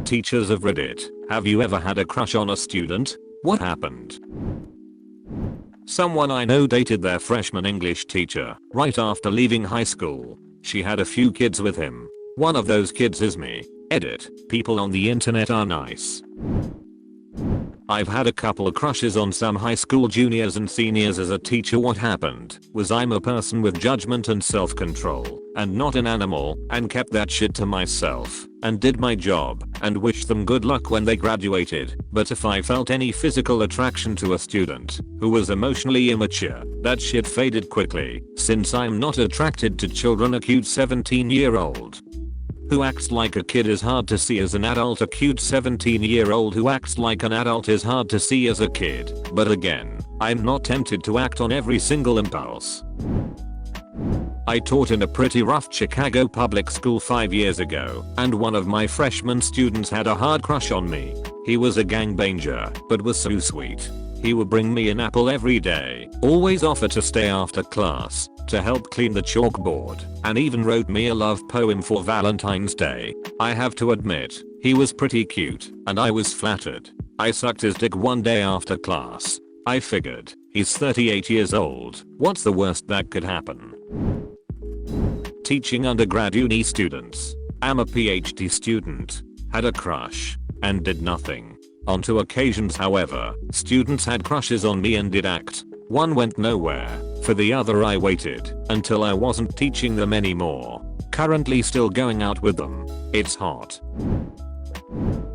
Teachers of Reddit, have you ever had a crush on a student? What happened? Someone I know dated their freshman English teacher right after leaving high school. She had a few kids with him. One of those kids is me. Edit. People on the internet are nice. I've had a couple of crushes on some high school juniors and seniors as a teacher. What happened was I'm a person with judgment and self-control, and not an animal, and kept that shit to myself, and did my job, and wished them good luck when they graduated. But if I felt any physical attraction to a student who was emotionally immature, that shit faded quickly, since I'm not attracted to children. A cute 17-year-old who acts like a kid is hard to see as an adult. A cute 17-year-old who acts like an adult is hard to see as a kid. But again, I'm not tempted to act on every single impulse. I taught in a pretty rough Chicago public school 5 years ago, and one of my freshman students had a hard crush on me. He was a gangbanger, but was so sweet. He would bring me an apple every day, always offer to stay after class to help clean the chalkboard, and even wrote me a love poem for Valentine's Day. I have to admit, he was pretty cute, and I was flattered. I sucked his dick one day after class. I figured, he's 38 years old, what's the worst that could happen? Teaching undergrad uni students. I'm a PhD student. Had a crush, and did nothing. On two occasions, however, students had crushes on me and did act. One went nowhere. For the other I waited until I wasn't teaching them anymore. Currently still going out with them. It's hot.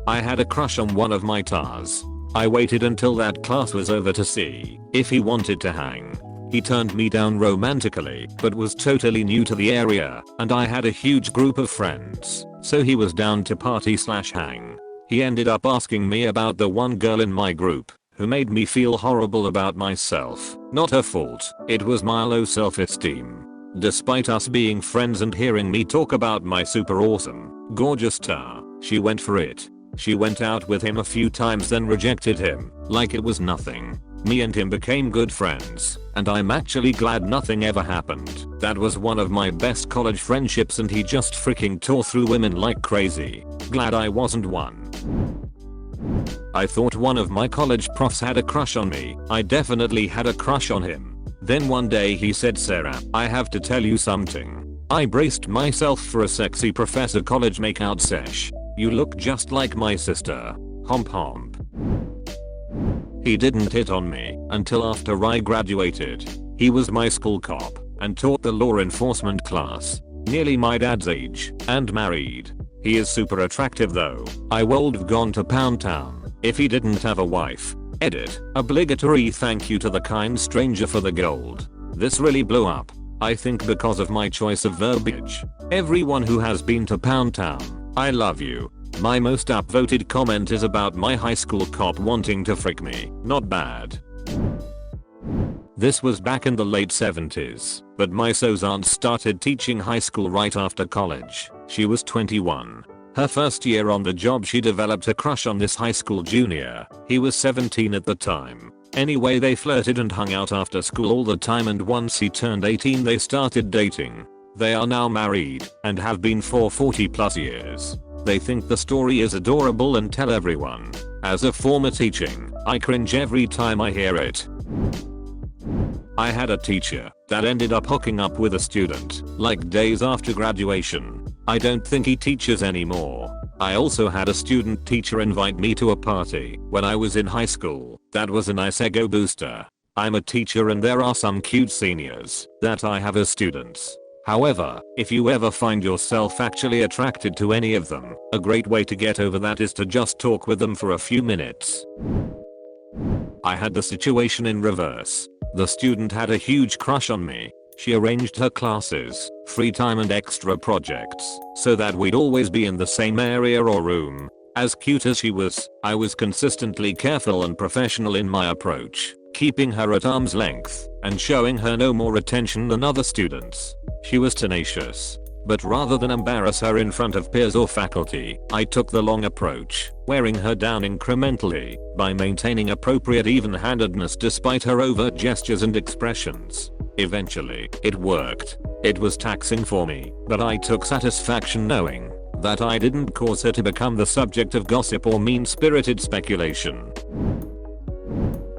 I had a crush on one of my TAs. I waited until that class was over to see if he wanted to hang. He turned me down romantically, but was totally new to the area, and I had a huge group of friends, so he was down to party/hang. He ended up asking me about the one girl in my group who made me feel horrible about myself. Not her fault, it was my low self-esteem. Despite us being friends and hearing me talk about my super awesome, gorgeous tar, she went for it. She went out with him a few times then rejected him, like it was nothing. Me and him became good friends, and I'm actually glad nothing ever happened. That was one of my best college friendships and he just freaking tore through women like crazy. Glad I wasn't one. I thought one of my college profs had a crush on me. I definitely had a crush on him. Then one day he said, "Sarah, I have to tell you something." I braced myself for a sexy professor college makeout sesh. "You look just like my sister. Homp homp." He didn't hit on me until after I graduated. He was my school cop and taught the law enforcement class. Nearly my dad's age and married. He is super attractive though. I would have gone to Pound Town if he didn't have a wife. Edit. Obligatory thank you to the kind stranger for the gold. This really blew up. I think because of my choice of verbiage. Everyone who has been to Pound Town, I love you. My most upvoted comment is about my high school cop wanting to frick me. Not bad. This was back in the late 70s, but my so's aunt started teaching high school right after college. She was 21. Her first year on the job she developed a crush on this high school junior. He was 17 at the time. Anyway, they flirted and hung out after school all the time, and once he turned 18 they started dating. They are now married and have been for 40+ years. They think the story is adorable and tell everyone. As a former teaching, I cringe every time I hear it. I had a teacher that ended up hooking up with a student like days after graduation. I don't think he teaches anymore. I also had a student teacher invite me to a party when I was in high school. That was a nice ego booster. I'm a teacher and there are some cute seniors that I have as students. However, if you ever find yourself actually attracted to any of them, a great way to get over that is to just talk with them for a few minutes. I had the situation in reverse. The student had a huge crush on me. She arranged her classes, free time and extra projects so that we'd always be in the same area or room. As cute as she was, I was consistently careful and professional in my approach, keeping her at arm's length and showing her no more attention than other students. She was tenacious, but rather than embarrass her in front of peers or faculty, I took the long approach, wearing her down incrementally by maintaining appropriate even-handedness despite her overt gestures and expressions. Eventually, it worked. It was taxing for me, but I took satisfaction knowing that I didn't cause her to become the subject of gossip or mean-spirited speculation.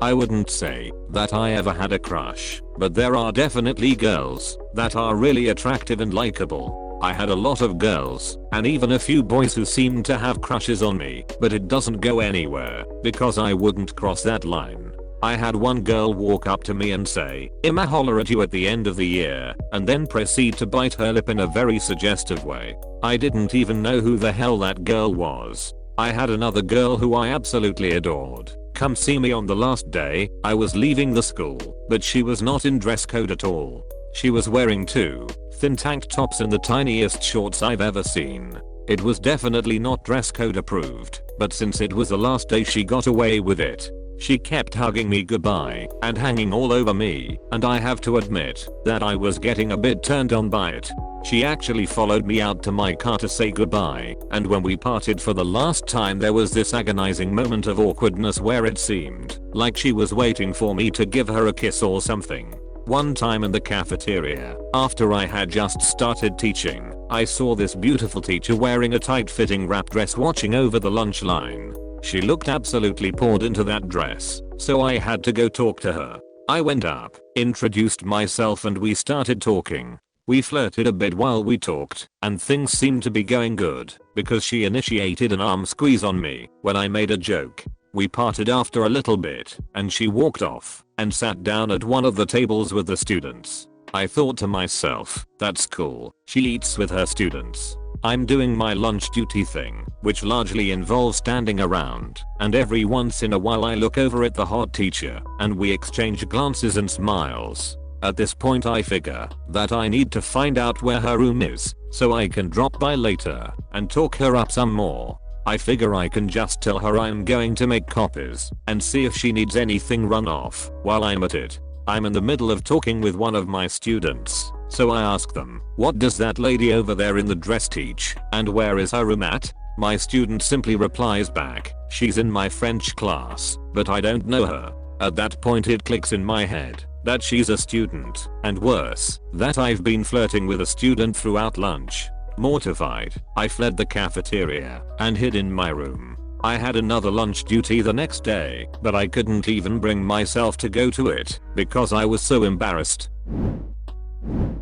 I wouldn't say that I ever had a crush, but there are definitely girls that are really attractive and likable. I had a lot of girls, and even a few boys who seemed to have crushes on me, but it doesn't go anywhere, because I wouldn't cross that line. I had one girl walk up to me and say, "I'ma holler at you at the end of the year," and then proceed to bite her lip in a very suggestive way. I didn't even know who the hell that girl was. I had another girl who I absolutely adored come see me on the last day I was leaving the school, but she was not in dress code at all. She was wearing two thin tank tops and the tiniest shorts I've ever seen. It was definitely not dress code approved, but since it was the last day she got away with it. She kept hugging me goodbye and hanging all over me, and I have to admit that I was getting a bit turned on by it. She actually followed me out to my car to say goodbye, and when we parted for the last time there was this agonizing moment of awkwardness where it seemed like she was waiting for me to give her a kiss or something. One time in the cafeteria, after I had just started teaching, I saw this beautiful teacher wearing a tight-fitting wrap dress watching over the lunch line. She looked absolutely poured into that dress, so I had to go talk to her. I went up, introduced myself, and we started talking. We flirted a bit while we talked, and things seemed to be going good, because she initiated an arm squeeze on me when I made a joke. We parted after a little bit, and she walked off and sat down at one of the tables with the students. I thought to myself, that's cool, she eats with her students. I'm doing my lunch duty thing, which largely involves standing around, and every once in a while I look over at the hot teacher, and we exchange glances and smiles. At this point I figure that I need to find out where her room is, so I can drop by later and talk her up some more. I figure I can just tell her I'm going to make copies and see if she needs anything run off while I'm at it. I'm in the middle of talking with one of my students, so I ask them, "What does that lady over there in the dress teach, and where is her room at?" My student simply replies back, "She's in my French class, but I don't know her." At that point it clicks in my head that she's a student, and worse, that I've been flirting with a student throughout lunch. Mortified, I fled the cafeteria and hid in my room. I had another lunch duty the next day, but I couldn't even bring myself to go to it because I was so embarrassed.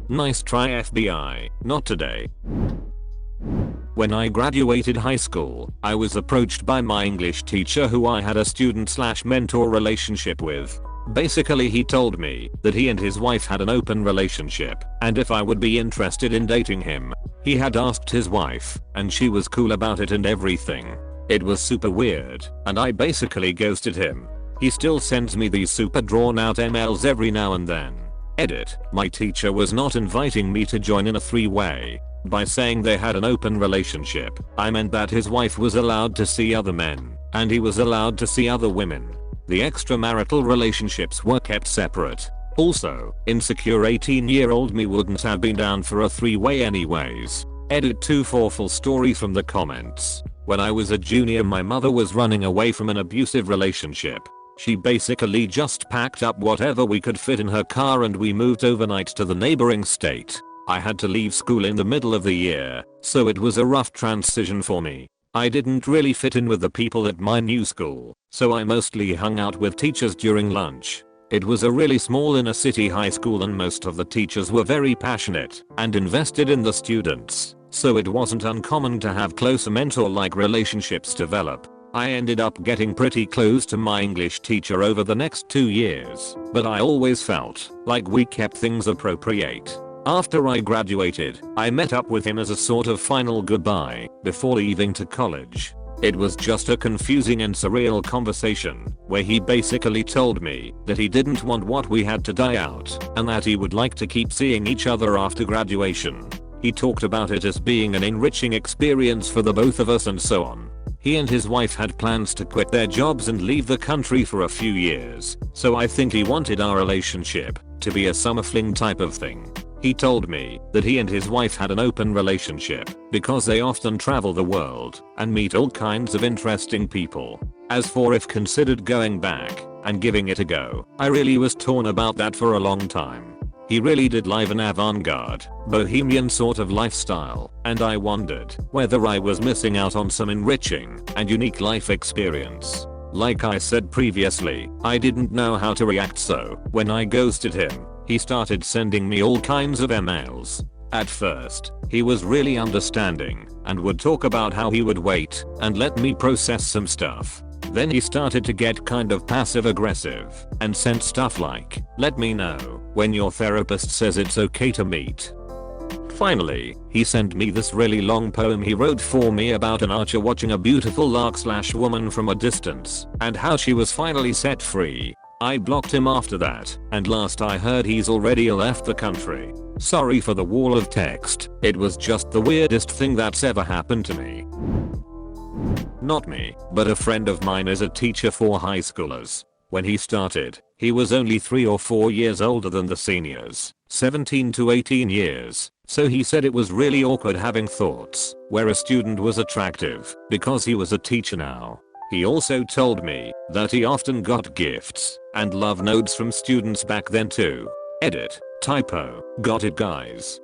Nice try, FBI, not today. When I graduated high school, I was approached by my English teacher who I had a student/mentor relationship with. Basically he told me that he and his wife had an open relationship, and if I would be interested in dating him. He had asked his wife, and she was cool about it and everything. It was super weird, and I basically ghosted him. He still sends me these super drawn out emails every now and then. Edit, my teacher was not inviting me to join in a three-way. By saying they had an open relationship, I meant that his wife was allowed to see other men, and he was allowed to see other women. The extramarital relationships were kept separate. Also, insecure 18-year-old me wouldn't have been down for a three-way anyways. Edit 2 for full story from the comments. When I was a junior, my mother was running away from an abusive relationship. She basically just packed up whatever we could fit in her car and we moved overnight to the neighboring state. I had to leave school in the middle of the year, so it was a rough transition for me. I didn't really fit in with the people at my new school, so I mostly hung out with teachers during lunch. It was a really small inner city high school and most of the teachers were very passionate and invested in the students, so it wasn't uncommon to have closer mentor-like relationships develop. I ended up getting pretty close to my English teacher over the next 2 years, but I always felt like we kept things appropriate. After I graduated, I met up with him as a sort of final goodbye before leaving to college. It was just a confusing and surreal conversation where he basically told me that he didn't want what we had to die out and that he would like to keep seeing each other after graduation. He talked about it as being an enriching experience for the both of us and so on. He and his wife had plans to quit their jobs and leave the country for a few years, so I think he wanted our relationship to be a summer fling type of thing. He told me that he and his wife had an open relationship because they often travel the world and meet all kinds of interesting people. As for if considered going back and giving it a go, I really was torn about that for a long time. He really did live an avant-garde, bohemian sort of lifestyle, and I wondered whether I was missing out on some enriching and unique life experience. Like I said previously, I didn't know how to react, so when I ghosted him, he started sending me all kinds of emails. At first, he was really understanding and would talk about how he would wait and let me process some stuff. Then he started to get kind of passive aggressive and sent stuff like, "Let me know when your therapist says it's okay to meet." Finally, he sent me this really long poem he wrote for me about an archer watching a beautiful lark/woman from a distance and how she was finally set free. I blocked him after that, and last I heard he's already left the country. Sorry for the wall of text, it was just the weirdest thing that's ever happened to me. Not me, but a friend of mine is a teacher for high schoolers. When he started, he was only 3 or 4 years older than the seniors, 17 to 18 years, so he said it was really awkward having thoughts where a student was attractive because he was a teacher now. He also told me that he often got gifts and love notes from students back then too. Edit. Typo. Got it, guys.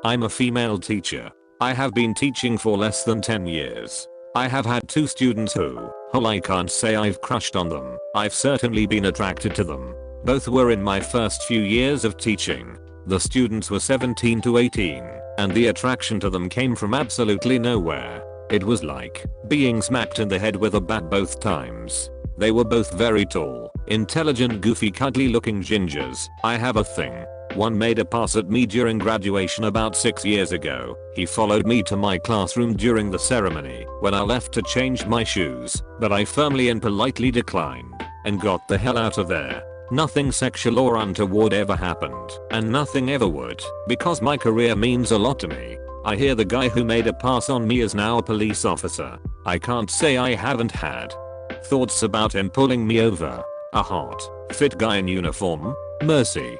I'm a female teacher. I have been teaching for less than 10 years. I have had 2 students who, I can't say I've crushed on them. I've certainly been attracted to them. Both were in my first few years of teaching. The students were 17 to 18, and the attraction to them came from absolutely nowhere. It was like being smacked in the head with a bat both times. They were both very tall, intelligent, goofy, cuddly looking gingers. I have a thing. One made a pass at me during graduation about 6 years ago. He followed me to my classroom during the ceremony when I left to change my shoes, but I firmly and politely declined and got the hell out of there. Nothing sexual or untoward ever happened, and nothing ever would, because my career means a lot to me. I hear the guy who made a pass on me is now a police officer. I can't say I haven't had thoughts about him pulling me over. A hot, fit guy in uniform? Mercy.